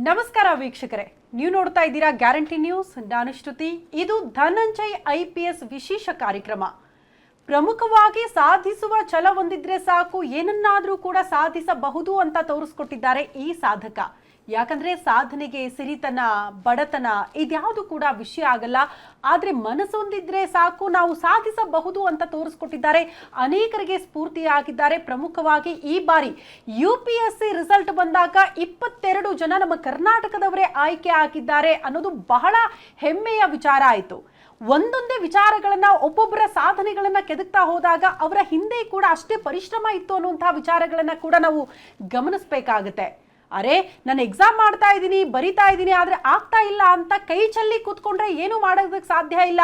ನಮಸ್ಕಾರ ವೀಕ್ಷಕರೇ, ನೀವು ನೋಡ್ತಾ ಇದ್ದೀರಾ ಗ್ಯಾರಂಟಿ ನ್ಯೂಸ್. ನಾನು ಶ್ರುತಿ. ಇದು ಧನಂಜಯ್ IPS ವಿಶೇಷ ಕಾರ್ಯಕ್ರಮ. ಪ್ರಮುಖವಾಗಿ ಸಾಧಿಸುವ ಛಲ ಹೊಂದಿದ್ರೆ ಸಾಕು, ಏನನ್ನಾದರೂ ಕೂಡ ಸಾಧಿಸಬಹುದು ಅಂತ ತೋರಿಸ್ಕೊಟ್ಟಿದ್ದಾರೆ ಈ ಸಾಧಕ. ಯಾಕಂದ್ರೆ ಸಾಧನೆಗೆ ಸಿರಿತನ, ಬಡತನ ಇದ್ಯಾವುದು ಕೂಡ ವಿಷಯ ಆಗಲ್ಲ. ಆದ್ರೆ ಮನಸ್ಸೊಂದಿದ್ರೆ ಸಾಕು, ನಾವು ಸಾಧಿಸಬಹುದು ಅಂತ ತೋರಿಸ್ಕೊಟ್ಟಿದ್ದಾರೆ. ಅನೇಕರಿಗೆ ಸ್ಫೂರ್ತಿಯಾಗಿದ್ದಾರೆ. ಪ್ರಮುಖವಾಗಿ ಈ ಬಾರಿ UPSC ರಿಸಲ್ಟ್ ಬಂದಾಗ 22 ಜನ ನಮ್ಮ ಕರ್ನಾಟಕದವರೇ ಆಯ್ಕೆ ಆಗಿದ್ದಾರೆ ಅನ್ನೋದು ಬಹಳ ಹೆಮ್ಮೆಯ ವಿಚಾರ ಆಯಿತು. ಒಂದೊಂದೇ ವಿಚಾರಗಳನ್ನ, ಒಬ್ಬೊಬ್ಬರ ಸಾಧನೆಗಳನ್ನ ಕೆದಕ್ತಾ ಹೋದಾಗ ಅವರ ಹಿಂದೆ ಕೂಡ ಅಷ್ಟೇ ಪರಿಶ್ರಮ ಇತ್ತು ಅನ್ನುವಂತಹ ವಿಚಾರಗಳನ್ನ ಕೂಡ ನಾವು ಗಮನಿಸಬೇಕಾಗುತ್ತೆ. ಅರೆ, ನಾನು ಎಕ್ಸಾಮ್ ಮಾಡ್ತಾ ಇದ್ದೀನಿ, ಬರಿತಾ ಇದ್ದೀನಿ, ಆದ್ರೆ ಆಗ್ತಾ ಇಲ್ಲ ಅಂತ ಕೈ ಚೆಲ್ಲಿ ಕೂತ್ಕೊಂಡ್ರೆ ಏನು ಮಾಡೋದಕ್ಕೆ ಸಾಧ್ಯ ಇಲ್ಲ.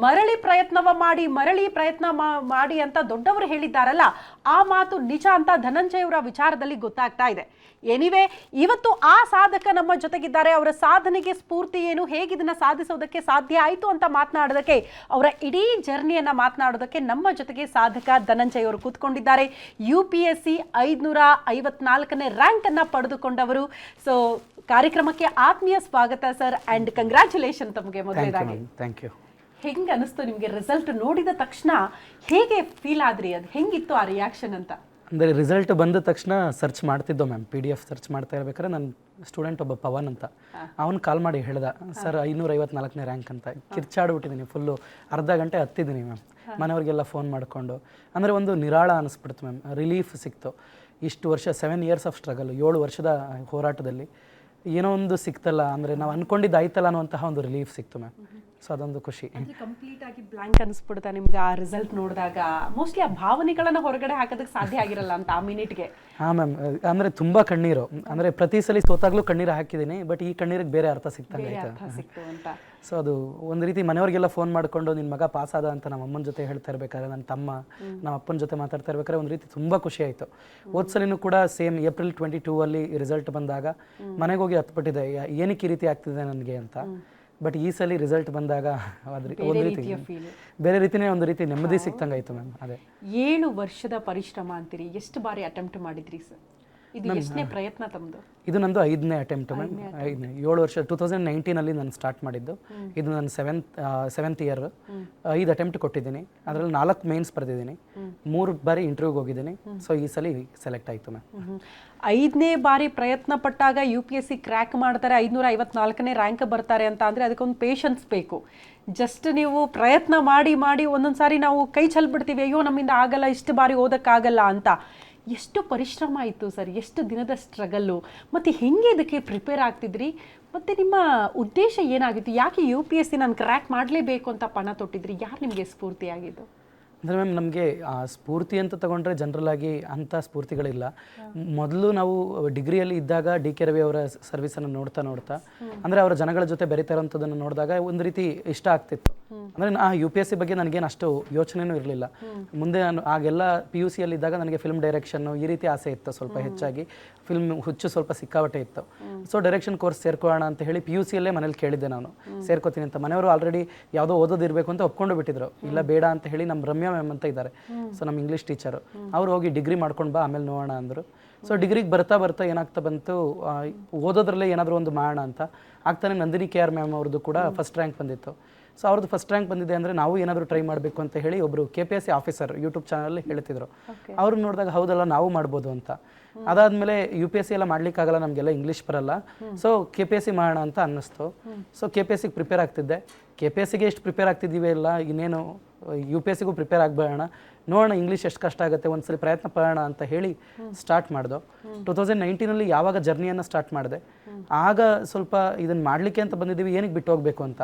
ಮರಳಿ ಪ್ರಯತ್ನ ಮಾಡಿ ಅಂತ ದೊಡ್ಡವರು ಹೇಳಿದ್ದಾರಲ್ಲ, ಆ ಮಾತು ನಿಜ ಅಂತ ಧನಂಜಯ್ ಅವರ ವಿಚಾರದಲ್ಲಿ ಗೊತ್ತಾಗ್ತಾ ಇದೆ. ಎನಿವೆ, ಇವತ್ತು ಆ ಸಾಧಕ ನಮ್ಮ ಜೊತೆಗಿದ್ದಾರೆ. ಅವರ ಸಾಧನೆಗೆ ಸ್ಫೂರ್ತಿ ಏನು, ಹೇಗಿದನ್ನ ಸಾಧಿಸೋದಕ್ಕೆ ಸಾಧ್ಯ ಆಯಿತು ಅಂತ ಮಾತನಾಡೋದಕ್ಕೆ, ಅವರ ಇಡೀ ಜರ್ನಿಯನ್ನ ಮಾತನಾಡೋದಕ್ಕೆ ನಮ್ಮ ಜೊತೆಗೆ ಸಾಧಕ ಧನಂಜಯ್ ಅವರು ಕೂತ್ಕೊಂಡಿದ್ದಾರೆ. UPSC 554ನೇ ರ್ಯಾಂಕ್ ಅನ್ನ ಪಡೆದುಕೊಂಡವರು. ಸೊ ಕಾರ್ಯಕ್ರಮಕ್ಕೆ ಆತ್ಮೀಯ ಸ್ವಾಗತ ಸರ್, ಅಂಡ್ ಕಂಗ್ರ್ಯಾಚುಲೇಷನ್ ತಮಗೆ. ಮೊದಲನೇದಾಗಿ ಥ್ಯಾಂಕ್ ಯು. ಹೆಂಗೆ ಅನಿಸ್ತು ನಿಮಗೆ ರಿಸಲ್ಟ್ ನೋಡಿದ ತಕ್ಷಣ? ಹೇಗೆ ಫೀಲ್ ಆದ್ರಿ? ಅದು ಹೆಂಗಿತ್ತು ಆ ರಿಯಾಕ್ಷನ್ ಅಂತ? ಅಂದರೆ ರಿಸಲ್ಟ್ ಬಂದ ತಕ್ಷಣ ಸರ್ಚ್ ಮಾಡ್ತಿದ್ದೋ ಮ್ಯಾಮ್. PDF ಸರ್ಚ್ ಮಾಡ್ತಾ ಇರ್ಬೇಕಾದ್ರೆ ನನ್ನ ಸ್ಟೂಡೆಂಟ್ ಒಬ್ಬ ಪವನ್ ಅಂತ, ಅವನು ಕಾಲ್ ಮಾಡಿ ಹೇಳ್ದ, ಸರ್ 554ನೇ ರ್ಯಾಂಕ್ ಅಂತ. ಕಿರ್ಚಾಡ್ಬಿಟ್ಟಿದ್ದೀನಿ ಫುಲ್ಲು. ಅರ್ಧ ಗಂಟೆ ಹತ್ತಿದ್ದೀನಿ ಮ್ಯಾಮ್, ಮನೆಯವ್ರಿಗೆಲ್ಲ ಫೋನ್ ಮಾಡಿಕೊಂಡು. ಅಂದರೆ ಒಂದು ನಿರಾಳ ಅನಿಸ್ಬಿಡ್ತು ಮ್ಯಾಮ್. ರಿಲೀಫ್ ಸಿಕ್ತು. ಇಷ್ಟು ವರ್ಷ 7 years ಆಫ್ ಸ್ಟ್ರಗಲ್, 7 ವರ್ಷದ ಹೋರಾಟದಲ್ಲಿ ಏನೋ ಒಂದು ಸಿಕ್ತಲ್ಲ, ಅಂದರೆ ನಾವು ಅಂದ್ಕೊಂಡಿದ್ದು ಆಯ್ತಲ್ಲ ಅನ್ನುವಂತಹ ಒಂದು ರಿಲೀಫ್ ಸಿಕ್ತು ಮ್ಯಾಮ್. ಸೊ ಅದೊಂದು ಖುಷಿ. ಕಂಪ್ಲೀಟ್ ಆಗಿ ಬ್ಲಾಂಕ್ ಅನಿಸ್ಬಿಡ್ತಾ ನಿಮ್ಗೆ ಆ ರಿಸಲ್ಟ್ ನೋಡಿದಾಗ? ಮೋಸ್ಟ್ಲಿ ಆ ಭಾವನೆಗಳನ್ನ ಹೊರಗಡೆ ಹಾಕೋದಕ್ಕೆ ಸಾಧ್ಯ ಆಗಿರಲ್ಲ ಅಂತ ಆ ಮಿನಿಟ್ಗೆ. ಹಾಂ ಮ್ಯಾಮ್, ಅಂದರೆ ತುಂಬ ಕಣ್ಣೀರು. ಅಂದರೆ ಪ್ರತಿ ಸಲ ಸೋತಾಗ್ಲೂ ಕಣ್ಣೀರು ಹಾಕಿದ್ದೀನಿ, ಬಟ್ ಈ ಕಣ್ಣೀರಿಗೆ ಬೇರೆ ಅರ್ಥ ಸಿಕ್ತಂಗೆ ಆಯ್ತು. ಸೊ ಅದು ಒಂದು ರೀತಿ ಮನೆಯವ್ರಿಗೆಲ್ಲ ಫೋನ್ ಮಾಡಿಕೊಂಡು ನಿನ್ನ ಮಗ ಪಾಸ್ ಆದ ಅಂತ ನಮ್ಮ ಅಮ್ಮನ ಜೊತೆ ಹೇಳ್ತಾ ಇರ್ಬೇಕಾದ್ರೆ, ನನ್ನ ತಮ್ಮ ನಮ್ಮ ಅಪ್ಪನ ಜೊತೆ ಮಾತಾಡ್ತಾ ಇರ್ಬೇಕಾದ್ರೆ ಒಂದು ರೀತಿ ತುಂಬ ಖುಷಿ ಆಯಿತು. ಹೋದ್ಸಲಿನೂ ಕೂಡ ಸೇಮ್ April 22 ಅಲ್ಲಿ ರಿಸಲ್ಟ್ ಬಂದಾಗ ಮನೆಗೆ ಹೋಗಿ ಹತ್ಬಿಟ್ಟಿದೆ, ಏನಕ್ಕೆ ಈ ರೀತಿ ಆಗ್ತಿದೆ ನನಗೆ ಅಂತ. ಬಟ್ ಈ ಸಲ ರಿಸಲ್ಟ್ ಬಂದಾಗ ಒಂದು ರೀತಿ ಬೇರೆ ರೀತಿನೇ, ಒಂದು ರೀತಿ ನೆಮ್ಮದಿ ಸಿಕ್ತಂಗಾಯ್ತು ಮ್ಯಾಮ್. ಅದೇ 7 ವರ್ಷದ ಪರಿಶ್ರಮ ಅಂತೀರಿ. ಎಷ್ಟು ಬಾರಿ ಅಟೆಂಪ್ಟ್ ಮಾಡಿದ್ರಿ ಸರ್? ಇದು ಎಷ್ಟನೇ ಪ್ರಯತ್ನ ತಮ್ಮದು? ಇದು ನಂದು 5ನೇ ಅಟೆಂಪ್ಟ್ ಮ್ಯಾಮ್. 7 ವರ್ಷ 2019 ನಾನು ಸ್ಟಾರ್ಟ್ ಮಾಡಿದ್ದು. ಇದು ನನ್ನ ಸೆವೆಂತ್ ಇಯರ್. 5 ಅಟೆಂಪ್ಟ್ ಕೊಟ್ಟಿದ್ದೀನಿ. ಅದರಲ್ಲಿ 4 ಮೇನ್ಸ್ ಬರೆದಿದ್ದೀನಿ, 3 ಬಾರಿ ಇಂಟರ್ವ್ಯೂಗೆ ಹೋಗಿದ್ದೀನಿ. ಸೊ ಈ ಸಲ ಸೆಲೆಕ್ಟ್ ಆಯಿತು ಮ್ಯಾಮ್. 5ನೇ ಬಾರಿ ಪ್ರಯತ್ನ ಪಟ್ಟಾಗ UPSC ಕ್ರ್ಯಾಕ್ ಮಾಡ್ತಾರೆ, 554ನೇ ರ್ಯಾಂಕ್ ಬರ್ತಾರೆ ಅಂತ ಅಂದರೆ ಅದಕ್ಕೊಂದು ಪೇಷನ್ಸ್ ಬೇಕು. ಜಸ್ಟ್ ನೀವು ಪ್ರಯತ್ನ ಮಾಡಿ ಒಂದೊಂದು ಸಾರಿ ನಾವು ಕೈ ಚೆಲ್ಬಿಡ್ತೀವಿ, ಅಯ್ಯೋ ನಮ್ಮಿಂದ ಆಗಲ್ಲ, ಇಷ್ಟು ಬಾರಿ ಓದೋಕ್ಕಾಗಲ್ಲ ಅಂತ. ಎಷ್ಟು ಪರಿಶ್ರಮ ಇತ್ತು ಸರ್, ಎಷ್ಟು ದಿನದ ಸ್ಟ್ರಗಲ್ಲು, ಮತ್ತು ಹೆಂಗೆ ಇದಕ್ಕೆ ಪ್ರಿಪೇರ್ ಆಗ್ತಿದ್ರಿ, ಮತ್ತು ನಿಮ್ಮ ಉದ್ದೇಶ ಏನಾಗಿತ್ತು? ಯಾಕೆ UPSC ನಾನು ಕ್ರ್ಯಾಕ್ ಮಾಡಲೇಬೇಕು ಅಂತ ಪಣ ತೊಟ್ಟಿದ್ರಿ? ಯಾರು ನಿಮಗೆ ಸ್ಫೂರ್ತಿಯಾಗಿದ್ದು? ಅಂದರೆ ಮ್ಯಾಮ್, ನಮಗೆ ಸ್ಫೂರ್ತಿ ಅಂತ ತಗೊಂಡ್ರೆ ಜನರಲ್ ಆಗಿ ಅಂಥ ಸ್ಫೂರ್ತಿಗಳಿಲ್ಲ. ಮೊದಲು ನಾವು ಡಿಗ್ರಿಯಲ್ಲಿ ಇದ್ದಾಗ DK ರವಿ ಅವರ ಸರ್ವಿಸನ್ನು ನೋಡ್ತಾ ಅಂದರೆ ಅವರ ಜನಗಳ ಜೊತೆ ಬೆರೀತಾ ಇರೋಂಥದ್ದನ್ನು ನೋಡಿದಾಗ ಒಂದು ರೀತಿ ಇಷ್ಟ ಆಗ್ತಿತ್ತು. ಅಂದರೆ UPSC ಬಗ್ಗೆ ನನಗೇನು ಅಷ್ಟು ಯೋಚನೆಯೂ ಇರಲಿಲ್ಲ. ಮುಂದೆ ನಾನು ಆಗೆಲ್ಲ PUC ಅಲ್ಲಿ ಇದ್ದಾಗ ನನಗೆ ಫಿಲ್ಮ್ ಡೈರೆಕ್ಷನ್ನು ಈ ರೀತಿ ಆಸೆ ಇತ್ತು. ಸ್ವಲ್ಪ ಹೆಚ್ಚಾಗಿ ಫಿಲ್ಮ್ ಹುಚ್ಚು ಸ್ವಲ್ಪ ಸಿಕ್ಕಾಪಟ್ಟೆ ಇತ್ತು. ಸೊ ಡೈರೆಕ್ಷನ್ ಕೋರ್ಸ್ ಸೇರ್ಕೊಳ್ಳೋಣ ಅಂತ ಹೇಳಿ PUC ಯಲ್ಲೇ ಮನೇಲಿ ಕೇಳಿದ್ದೆ, ನಾನು ಸೇರ್ಕೋತೀನಿ ಅಂತ. ಮನೆಯವರು ಆಲ್ರೆಡಿ ಯಾವುದೋ ಓದೋದಿರಬೇಕು ಅಂತ ಒಪ್ಕೊಂಡು ಬಿಟ್ಟಿದ್ರು. ಇಲ್ಲ ಬೇಡ ಅಂತ ಹೇಳಿ ನಮ್ಮ ರಮ್ಯಾ ಮ್ಯಾಮ್ ಅಂತ ಇದ್ದಾರೆ, ಸೊ ನಮ್ಮ ಇಂಗ್ಲೀಷ್ ಟೀಚರು, ಅವ್ರು ಹೋಗಿ ಡಿಗ್ರಿ ಮಾಡ್ಕೊಂಡು ಬಾ, ಆಮೇಲೆ ನೋಡೋಣ ಅಂದರು. ಸೊ ಡಿಗ್ರಿಗೆ ಬರ್ತಾ ಏನಾಗ್ತಾ ಬಂತು, ಓದೋದ್ರಲ್ಲೇ ಏನಾದರೂ ಒಂದು ಮಾಡೋಣ ಅಂತ ಆಗ್ತಾನೆ ನಂದಿನಿ KR ಮ್ಯಾಮ್ ಅವ್ರದ್ದು ಕೂಡ ಫಸ್ಟ್ ರ್ಯಾಂಕ್ ಬಂದಿತ್ತು. ಸೊ ಅವ್ರದ್ದು ಫಸ್ಟ್ ರ್ಯಾಂಕ್ ಬಂದಿದೆ ಅಂದರೆ ನಾವು ಏನಾದರೂ ಟ್ರೈ ಮಾಡಬೇಕು ಅಂತ ಹೇಳಿ ಒಬ್ಬರು KPSC ಆಫೀಸರ್ ಯೂಟ್ಯೂಬ್ ಚಾನಲಲ್ಲಿ ಹೇಳ್ತಿದ್ರು. ಅವ್ರು ನೋಡಿದಾಗ ಹೌದಲ್ಲ, ನಾವು ಮಾಡ್ಬೋದು ಅಂತ. ಅದಾದಮೇಲೆ UPSC ಎಲ್ಲ ಮಾಡ್ಲಿಕ್ಕಾಗಲ್ಲ, ನಮಗೆಲ್ಲ ಇಂಗ್ಲೀಷ್ ಬರಲ್ಲ, ಸೊ KPSC ಮಾಡೋಣ ಅಂತ ಅನ್ನಿಸ್ತು. So KPSCಗೆ prepare ಆಗ್ತಿದ್ದೆ. KPSCಗೆ ಎಷ್ಟು ಪ್ರಿಪೇರ್ ಆಗ್ತಿದ್ದೀವಿ ಇಲ್ಲ, ಇನ್ನೇನು UPSCಗೂ ಪ್ರಿಪೇರ್ ಆಗಬೇಡ, ನೋಡೋಣ ಇಂಗ್ಲೀಷ್ ಎಷ್ಟು ಕಷ್ಟ ಆಗುತ್ತೆ, ಒಂದ್ಸಲಿ ಪ್ರಯತ್ನ ಪಡೋಣ ಅಂತ ಹೇಳಿ ಸ್ಟಾರ್ಟ್ ಮಾಡ್ದೋ. 2019 ಯಾವಾಗ ಜರ್ನಿಯನ್ನು ಸ್ಟಾರ್ಟ್ ಮಾಡಿದೆ, ಆಗ ಸ್ವಲ್ಪ ಇದನ್ನು ಮಾಡಲಿಕ್ಕೆ ಅಂತ ಬಂದಿದ್ದೀವಿ, ಏನಕ್ಕೆ ಬಿಟ್ಟು ಹೋಗಬೇಕು ಅಂತ.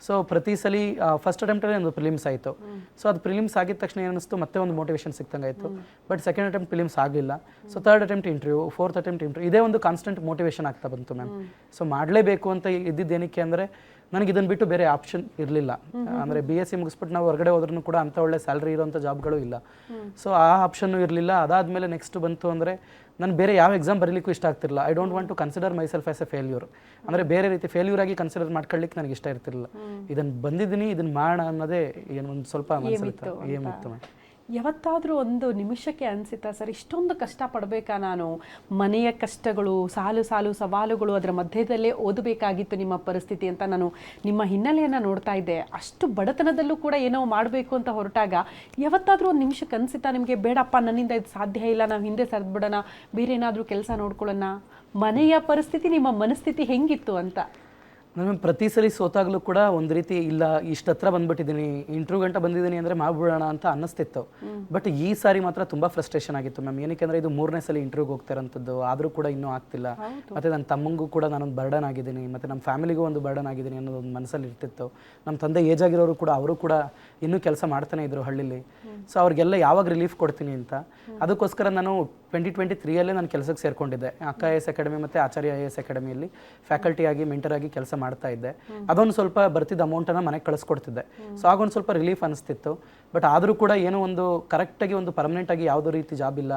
ಸೊ ಪ್ರತಿ ಸಲ ಫಸ್ಟ್ ಅಟೆಂಪ್ಟಲ್ಲಿ ಒಂದು ಪ್ರಿಲಿಮ್ಸ್ ಆಯಿತು. ಸೊ ಅದು ಪ್ರಿಲಿಮ್ಸ್ ಆಗಿದ ತಕ್ಷಣ ಏನಿಸ್ತು, ಮತ್ತೆ ಒಂದು ಮೋಟಿವೇಶನ್ ಸಿಕ್ತಂಗಾಯಿತು. ಬಟ್ ಸೆಕೆಂಡ್ ಅಟೆಂಪ್ಟ್ ಪ್ರಿಲಿಮ್ಸ್ ಆಗಲಿಲ್ಲ. So third attempt interview, fourth attempt interview, ಇದೇ ಒಂದು ಕಾನ್ಸ್ಟೆಂಟ್ ಮೋಟಿವೇಶನ್ ಆಗ್ತಾ ಬಂತು ಮ್ಯಾಮ್. ಸೊ ಮಾಡಲೇಬೇಕು ಅಂತ ಇದ್ದಿದ್ದೇನಕ್ಕೆ ಅಂದರೆ, ನನಗೆ ಇದನ್ನು ಬಿಟ್ಟು ಬೇರೆ ಆಪ್ಷನ್ ಇರಲಿಲ್ಲ. ಅಂದರೆ BSc ಮುಗಿಸ್ಬಿಟ್ಟು ನಾವು ಹೊರಗಡೆ ಹೋದ್ರೂ ಕೂಡ ಅಂಥ ಒಳ್ಳೆ ಸ್ಯಾಲ್ರಿ ಇರೋಂಥ ಜಾಬ್ಗಳು ಇಲ್ಲ. ಸೊ ಆ ಆಪ್ಷನ್ನು ಇರಲಿಲ್ಲ. ಅದಾದಮೇಲೆ ನೆಕ್ಸ್ಟ್ ಬಂತು ಅಂದರೆ, ನಾನು ಬೇರೆ ಯಾವ ಎಕ್ಸಾಮ್ ಬರೀಲಿಕ್ಕೂ ಇಷ್ಟ ಆಗ್ತಿರಲಿಲ್ಲ. I don't want to consider myself as a failure. ಅಂದರೆ ಬೇರೆ ರೀತಿ ಫೇಲ್ಯೂರ್ ಆಗಿ ಕನ್ಸಿಡರ್ ಮಾಡ್ಕೊಳ್ಳಿಕ್ಕೆ ನನಗೆ ಇಷ್ಟ ಇರ್ತಿರಲಿಲ್ಲ. ಇದನ್ನು ಬಂದಿದ್ದೀನಿ, ಇದನ್ನು ಮಾಡೋಣ ಅನ್ನೋದೇ ಏನು ಒಂದು ಸ್ವಲ್ಪ ಮನಸ್ಸಲ್ಲಿತ್ತು, ಏಮಿತ್ತು. ಯಾವತ್ತಾದರೂ ಒಂದು ನಿಮಿಷಕ್ಕೆ ಅನಿಸುತ್ತಾ ಸರ್ ಇಷ್ಟೊಂದು ಕಷ್ಟಪಡಬೇಕಾ ನಾನು, ಮನೆಯ ಕಷ್ಟಗಳು, ಸಾಲು ಸಾಲು ಸವಾಲುಗಳು, ಅದರ ಮಧ್ಯದಲ್ಲೇ ಓದಬೇಕಾಗಿತ್ತು ನಿಮ್ಮ ಪರಿಸ್ಥಿತಿ ಅಂತ ನಾನು ನಿಮ್ಮ ಹಿನ್ನೆಲೆಯನ್ನು ನೋಡ್ತಾ ಇದ್ದೆ. ಅಷ್ಟು ಬಡತನದಲ್ಲೂ ಕೂಡ ಏನೋ ಮಾಡಬೇಕು ಅಂತ ಹೊರಟಾಗ ಯಾವತ್ತಾದರೂ ಒಂದು ನಿಮಿಷಕ್ಕೆ ಅನಿಸುತ್ತಾ ನಿಮಗೆ, ಬೇಡಪ್ಪ ನನ್ನಿಂದ ಇದು ಸಾಧ್ಯ ಇಲ್ಲ, ನಾವು ಹಿಂದೆ ಸರಿದ್ಬಿಡೋಣ, ಬೇರೆ ಏನಾದರೂ ಕೆಲಸ ನೋಡ್ಕೊಳ್ಳೋಣ? ಮನೆಯ ಪರಿಸ್ಥಿತಿ, ನಿಮ್ಮ ಮನಸ್ಥಿತಿ ಹೆಂಗಿತ್ತು ಅಂತ? ನಾನು ಪ್ರತಿ ಸಲ ಸೋತಾಗಲೂ ಕೂಡ ಒಂದು ರೀತಿ ಇಲ್ಲ, ಇಷ್ಟು ಹತ್ರ ಬಂದ್ಬಿಟ್ಟಿದ್ದೀನಿ, ಇಂಟರ್ವ್ಯೂ ಗಂಟ ಬಂದಿದ್ದೀನಿ ಅಂದರೆ ಮಾಡ್ಬಿಡೋಣ ಅಂತ ಅನ್ನಿಸ್ತಿತ್ತು. ಬಟ್ ಈ ಸಾರಿ ಮಾತ್ರ ತುಂಬ ಫ್ರಸ್ಟ್ರೇಷನ್ ಆಗಿತ್ತು ಮ್ಯಾಮ್. ಏನಕ್ಕೆ ಅಂದರೆ ಇದು 3ನೇ ಸಲ ಇಂಟರ್ವ್ಯೂಗೆ ಹೋಗ್ತಿರೋಂಥದ್ದು, ಆದರೂ ಕೂಡ ಇನ್ನೂ ಆಗ್ತಿಲ್ಲ. ಮತ್ತು ನನ್ನ ತಮ್ಮಂಗೂ ಕೂಡ ನಾನೊಂದು ಬರ್ಡನ್ ಆಗಿದ್ದೀನಿ, ಮತ್ತು ನಮ್ಮ ಫ್ಯಾಮಿಲಿಗೂ ಒಂದು ಬರ್ಡನ್ ಆಗಿದ್ದೀನಿ ಅನ್ನೋದು ಒಂದು ಮನಸ್ಸಲ್ಲಿ ಇರ್ತಿತ್ತು. ನಮ್ಮ ತಂದೆ ಏಜ್ ಆಗಿರೋರು ಕೂಡ, ಅವರು ಕೂಡ ಇನ್ನೂ ಕೆಲಸ ಮಾಡ್ತಾನೆ ಇದ್ರು ಹಳ್ಳಿಲಿ. ಸೊ ಅವ್ರಿಗೆಲ್ಲ ಯಾವಾಗ ರಿಲೀಫ್ ಕೊಡ್ತೀನಿ ಅಂತ ಅದಕ್ಕೋಸ್ಕರ ನಾನು 2023ಯಲ್ಲೇ ನಾನು ಕೆಲಸಕ್ಕೆ ಸೇರಿಕೊಂಡಿದ್ದೆ. ಅಕ್ಕ ಐ ಎಸ್ ಅಕಾಡೆಮಿ ಮತ್ತು ಆಚಾರ್ಯ ಐ ಎಸ್ ಅಕಾಡೆಮಿಯಲ್ಲಿ ಫ್ಯಾಕಲ್ಟಿ ಆಗಿ, ಮೆಂಟರ್ ಆಗಿ ಕೆಲಸ ಮಾಡ್ತಾ ಇದ್ದೆ. ಅದೊಂದು ಸ್ವಲ್ಪ ಬರ್ತಿದ್ದ ಅಮೌಂಟನ್ನು ಮನೆಗೆ ಕಳಿಸ್ಕೊಡ್ತಿದ್ದೆ. ಸೊ ಆಗೊಂದು ಸ್ವಲ್ಪ ರಿಲೀಫ್ ಅನಿಸ್ತಿತ್ತು. ಬಟ್ ಆದರೂ ಕೂಡ ಏನೋ ಒಂದು ಕರೆಕ್ಟಾಗಿ ಒಂದು ಪರ್ಮನೆಂಟಾಗಿ ಯಾವುದೋ ರೀತಿ ಜಾಬ್ ಇಲ್ಲ.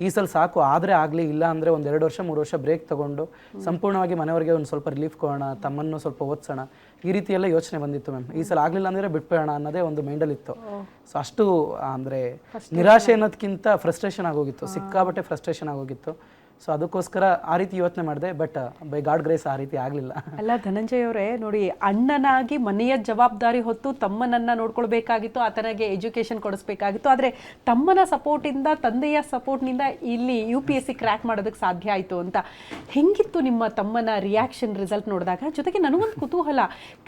ಈ ಸಲ ಸಾಕು, ಆದರೆ ಆಗಲಿ, ಇಲ್ಲ ಅಂದರೆ ಒಂದು 2 ವರ್ಷ 3 ವರ್ಷ ಬ್ರೇಕ್ ತೊಗೊಂಡು ಸಂಪೂರ್ಣವಾಗಿ ಮನೆಯವರಿಗೆ ಒಂದು ಸ್ವಲ್ಪ ರಿಲೀಫ್ ಕೊಡೋಣ, ತಮ್ಮನ್ನು ಸ್ವಲ್ಪ ಓದಿಸೋಣ, ಈ ರೀತಿ ಎಲ್ಲ ಯೋಚನೆ ಬಂದಿತ್ತು ಮ್ಯಾಮ್. ಈ ಸಲ ಆಗಲಿಲ್ಲ ಅಂದರೆ ಬಿಟ್ಬೇಡ ಅನ್ನೋದೇ ಒಂದು ಮೈಂಡಲ್ಲಿತ್ತು. ಸೊ ಅಷ್ಟು ಅಂದರೆ ನಿರಾಶೆ ಅನ್ನೋದಕ್ಕಿಂತ ಫ್ರಸ್ಟ್ರೇಷನ್ ಆಗೋಗಿತ್ತು, ಸಿಕ್ಕಾಬಟ್ಟೆ ಫ್ರಸ್ಟ್ರೇಷನ್ ಆಗೋಗಿತ್ತು. ಸೊ ಅದಕ್ಕೋಸ್ಕರ ಆ ರೀತಿ ಯೋಚನೆ ಮಾಡಿದೆ. ಬಟ್ ಬೈ ಗಾಡ್ ಗ್ರೇಸ್ ಆ ರೀತಿ ಆಗಲಿಲ್ಲ. ಅಲ್ಲ ಧನಂಜಯ್ ಅವರೇ, ನೋಡಿ, ಅಣ್ಣನಾಗಿ ಮನೆಯ ಜವಾಬ್ದಾರಿ ಹೊತ್ತು ತಮ್ಮನನ್ನ ನೋಡ್ಕೊಳ್ಬೇಕಾಗಿತ್ತು, ಆತನಿಗೆ ಎಜುಕೇಶನ್ ಕೊಡಿಸ್ಬೇಕಾಗಿತ್ತು. ಆದರೆ ತಮ್ಮನ ಸಪೋರ್ಟಿಂದ, ತಂದೆಯ ಸಪೋರ್ಟ್ನಿಂದ ಇಲ್ಲಿ UPSC ಕ್ರ್ಯಾಕ್ ಮಾಡೋದಕ್ಕೆ ಸಾಧ್ಯ ಆಯಿತು ಅಂತ. ಹೆಂಗಿತ್ತು ನಿಮ್ಮ ತಮ್ಮನ ರಿಯಾಕ್ಷನ್ ರಿಸಲ್ಟ್ ನೋಡಿದಾಗ? ಜೊತೆಗೆ ನನಗೊಂದು ಕುತೂಹಲ,